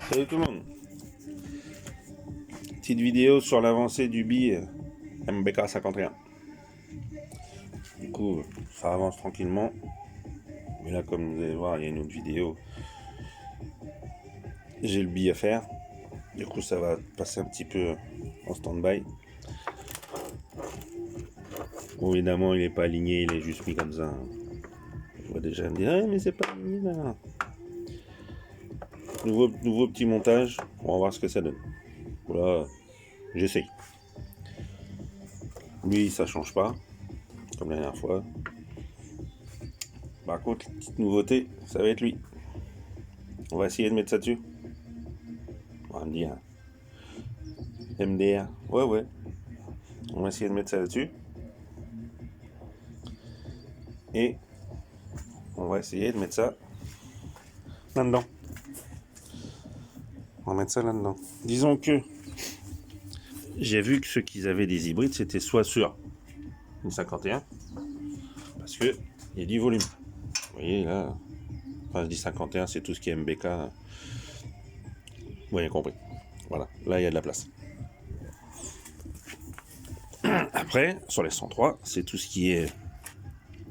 Salut tout le monde. Petite vidéo sur l'avancée du BI MBK 51. Du coup, ça avance tranquillement. Mais là, comme vous allez voir, il y a une autre vidéo. J'ai le BI à faire. Du coup, ça va passer un petit peu en stand-by. Bon, évidemment, il n'est pas aligné, il est juste mis comme ça. Je vois déjà me dire, ah, mais c'est pas aligné là. Nouveau petit montage. On va voir ce que ça donne. Voilà, j'essaye. Lui, ça change pas, comme la dernière fois. Par contre, petite nouveauté, ça va être lui. On va essayer de mettre ça dessus. On va me dire MDR. Ouais, ouais. On va essayer de mettre ça là-dessus. Et on va essayer de mettre ça là-dedans. On va mettre ça là-dedans. Disons que j'ai vu que ceux qui avaient des hybrides, c'était soit sur une 51, parce que il y a du volume. Vous voyez là, enfin je dis 51, c'est tout ce qui est MBK. Vous avez compris. Voilà, là il y a de la place. Après, sur les 103, c'est tout ce qui est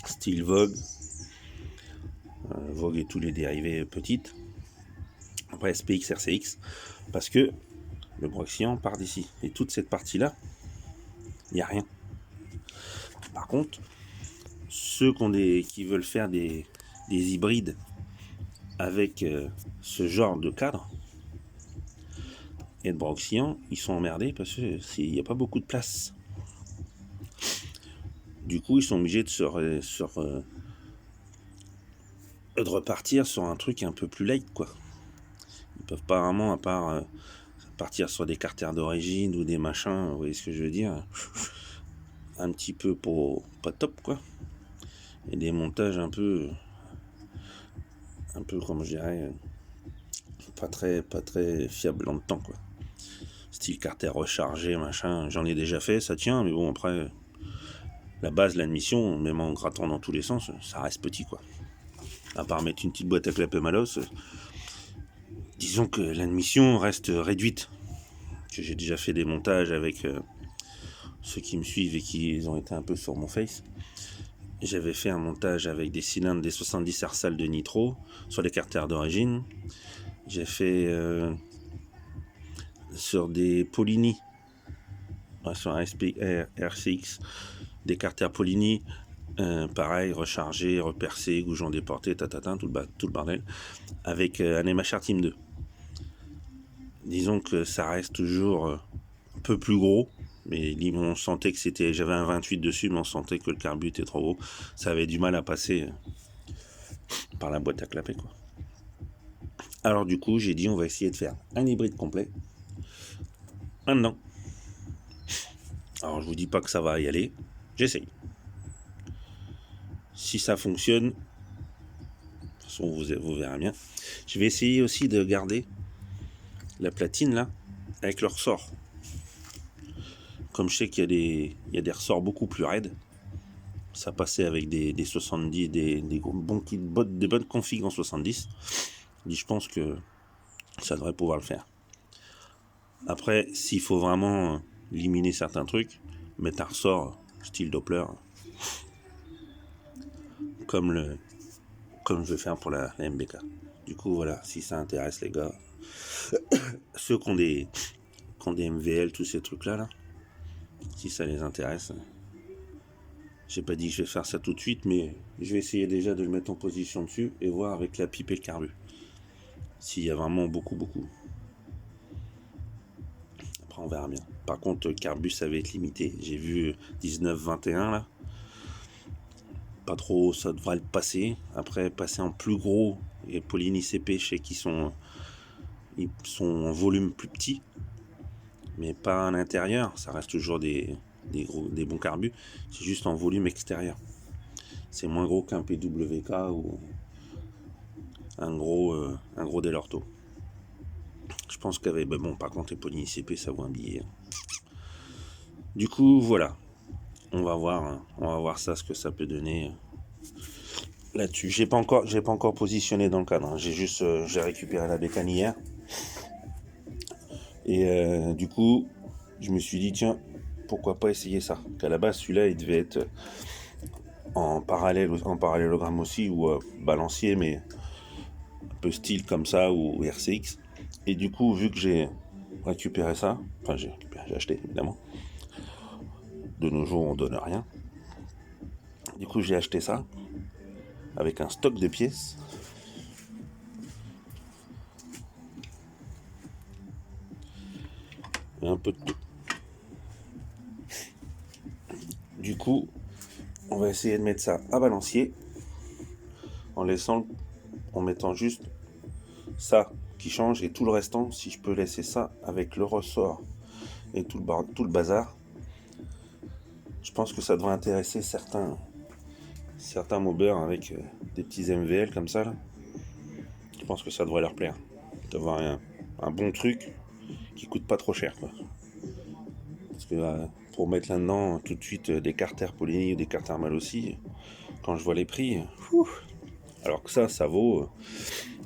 style Vogue, Vogue et tous les dérivés petites. Après SPX, RCX, parce que le Broxian part d'ici. Et toute cette partie-là, il n'y a rien. Par contre, ceux qui veulent faire des hybrides avec ce genre de cadre et de Broxian, ils sont emmerdés parce qu'il n'y a pas beaucoup de place. Du coup, ils sont obligés de repartir sur un truc un peu plus light, quoi. Ils peuvent pas vraiment, à part partir sur des carters d'origine ou des machins, vous voyez ce que je veux dire, un petit peu pour pas top, quoi. Et des montages un peu comme je dirais, pas très fiable dans le temps, quoi. Style carter rechargé, machin, j'en ai déjà fait, ça tient, mais bon, après, la base, l'admission, même en grattant dans tous les sens, ça reste petit, quoi. À part mettre une petite boîte à clapet malos, disons que l'admission reste réduite. Que j'ai déjà fait des montages avec ceux qui me suivent et qui ont été un peu sur mon face. J'avais fait un montage avec des cylindres des 70 Ersal de nitro sur les carters d'origine. J'ai fait sur des Polini, sur un RCX, des carters Polini, pareil, rechargé, repercé, goujon déporté, tatatin, tout le bordel, avec un MHR Team 2. Disons que ça reste toujours un peu plus gros, mais on sentait que j'avais un 28 dessus, mais on sentait que le carbu était trop gros. Ça avait du mal à passer par la boîte à clapper, quoi. Alors du coup, j'ai dit on va essayer de faire un hybride complet maintenant. Alors je vous dis pas que ça va y aller, j'essaye. Si ça fonctionne, de toute façon vous verrez bien. Je vais essayer aussi de garder la platine là avec le ressort. Comme je sais qu'il y a des ressorts beaucoup plus raides, ça passait avec des 70, des bonnes configs en 70. Je pense que ça devrait pouvoir le faire. Après, s'il faut vraiment éliminer certains trucs, mettre un ressort style Doppler, comme je vais faire pour la MBK. Du coup, voilà, si ça intéresse les gars, ceux qui ont des MVL, tous ces trucs là, si ça les intéresse, j'ai pas dit que je vais faire ça tout de suite, mais je vais essayer déjà de le mettre en position dessus et voir avec la pipe et le carbu s'il y a vraiment beaucoup. Après on verra bien. Par contre, carbu ça va être limité. J'ai vu 19-21 là, pas trop, ça devrait le passer. Après passer en plus gros, et Polini CP, je sais qu'ils sont en volume plus petit, mais pas à l'intérieur. Ça reste toujours des bons carbus. C'est juste en volume extérieur. C'est moins gros qu'un PWK ou un gros Delorto. Je pense qu'avec, bon, par contre, les Polini CP, ça vaut un billet. Du coup, voilà. On va voir ça, ce que ça peut donner. là-dessus. J'ai pas encore positionné dans le cadre, hein. J'ai récupéré la bécane hier. Et du coup, je me suis dit, tiens, pourquoi pas essayer ça. Qu'à la base, celui-là, il devait être en parallélogramme aussi, ou balancier, mais un peu style comme ça, ou RCX. Et du coup, vu que j'ai récupéré ça, enfin j'ai acheté évidemment, de nos jours on donne rien. Du coup, j'ai acheté ça avec un stock de pièces. Et un peu de tout. Du coup, on va essayer de mettre ça à balancier en mettant juste ça qui change et tout le restant, si je peux laisser ça avec le ressort et tout le bazar, je pense que ça devrait intéresser certains mobbers avec des petits MVL comme ça là. Je pense que ça devrait leur plaire d'avoir un bon truc qui coûte pas trop cher, quoi. Parce que pour mettre là-dedans tout de suite des carters Polini ou des carters Malossi, quand je vois les prix, alors que ça vaut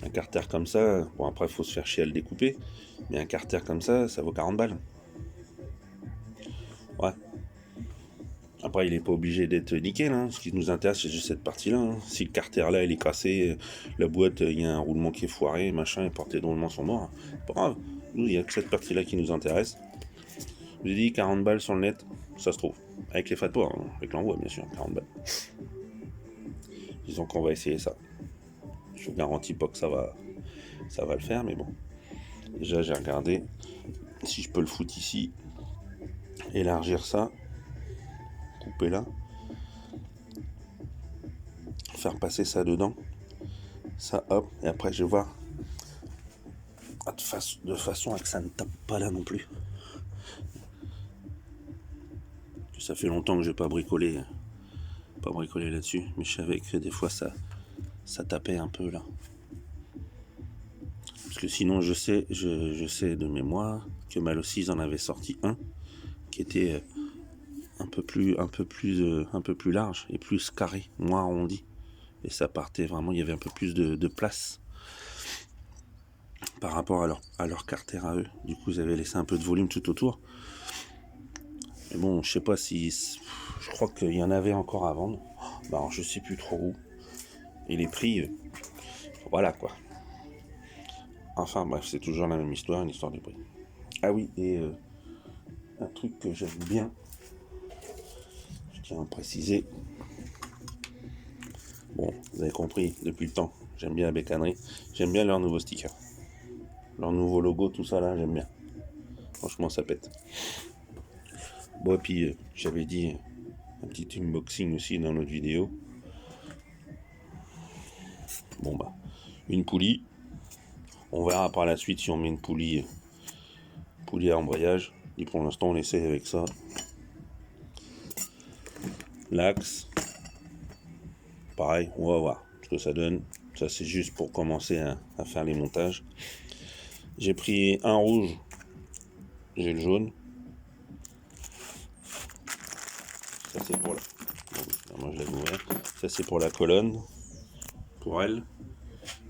un carter comme ça. Bon, après, il faut se faire chier à le découper, mais un carter comme ça vaut 40 balles. Ouais. Après, il n'est pas obligé d'être nickel, hein. Ce qui nous intéresse, c'est juste cette partie-là, hein. Si le carter là, il est cassé, la boîte, il y a un roulement qui est foiré, machin, et portées de roulement sont morts, pas grave. Nous, il n'y a que cette partie-là qui nous intéresse. Je vous ai dit 40 balles sur le net, ça se trouve. Avec les fatwas, hein, avec l'envoi, bien sûr, 40 balles. Disons qu'on va essayer ça. Je vous garantis pas que ça va le faire, mais bon. Déjà, j'ai regardé si je peux le foutre ici, élargir ça, couper là, faire passer ça dedans, ça hop, et après je vais voir de façon à que ça ne tape pas là non plus. Ça fait longtemps que je n'ai pas bricolé là-dessus, mais je savais que des fois ça tapait un peu là. Parce que sinon je sais de mémoire que Malossi ils en avait sorti un qui était un peu plus large et plus carré, moins arrondi. Et ça partait vraiment, il y avait un peu plus de place par rapport à leur carter à eux. Du coup, ils avaient laissé un peu de volume tout autour. Mais bon, je sais pas si... Je crois qu'il y en avait encore à vendre. Bah, alors, je sais plus trop où. Et les prix, voilà quoi. Enfin bref, c'est toujours la même histoire, une histoire de prix. Ah oui, et un truc que j'aime bien, je tiens à préciser. Bon, vous avez compris depuis le temps, j'aime bien la bécannerie. J'aime bien leur nouveau sticker. Leur nouveau logo, tout ça là, j'aime bien. Franchement, ça pète. Bon, et puis j'avais dit un petit unboxing aussi dans notre vidéo. Bon bah, une poulie. On verra par la suite si on met une poulie à embrayage. Et pour l'instant, on essaie avec ça. L'axe. Pareil, on va voir ce que ça donne. Ça, c'est juste pour commencer à faire les montages. J'ai pris un rouge. J'ai le jaune. Ça, c'est pour la... Moi, je l'ai ouvert. Ça, c'est pour la colonne. Pour elle.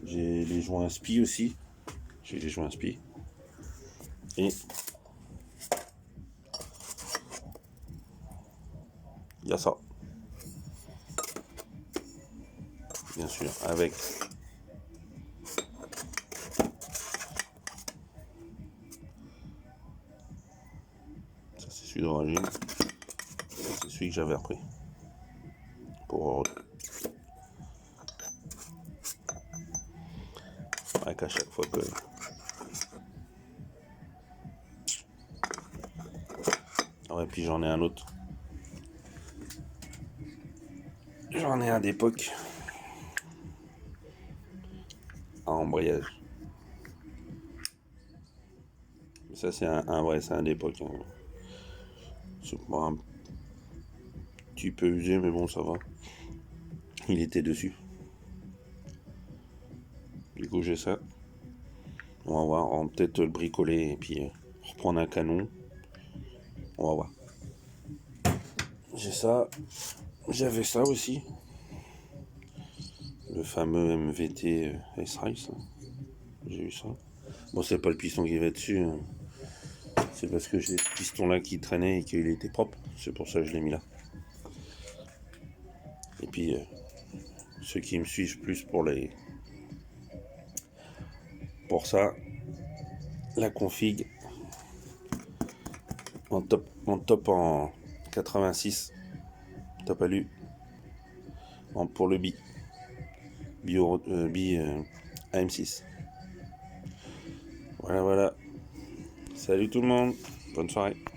J'ai les joints spi aussi. Et il y a ça. Bien sûr, avec ça, c'est celui d'origine. C'est celui que j'avais repris. Avec à chaque fois que... Ouais, puis j'en ai un autre. J'en ai un d'époque. À embrayage. Ça, c'est c'est un d'époque. Hein. C'est pas un petit peu usé, mais bon, ça va. Il était dessus. Du coup, j'ai ça. On va voir. On va peut-être le bricoler et puis reprendre un canon. On va voir. J'ai ça. J'avais ça aussi. Le fameux MVT S-Race. J'ai eu ça. Bon, c'est pas le piston qui va dessus. Hein. C'est parce que j'ai ce piston là qui traînait et qu'il était propre. C'est pour ça que je l'ai mis là. Et puis, ceux qui me suivent plus pour ça, la config en top en 86, top alu, pour le bi AM6. Voilà. Salut tout le monde, bonne soirée.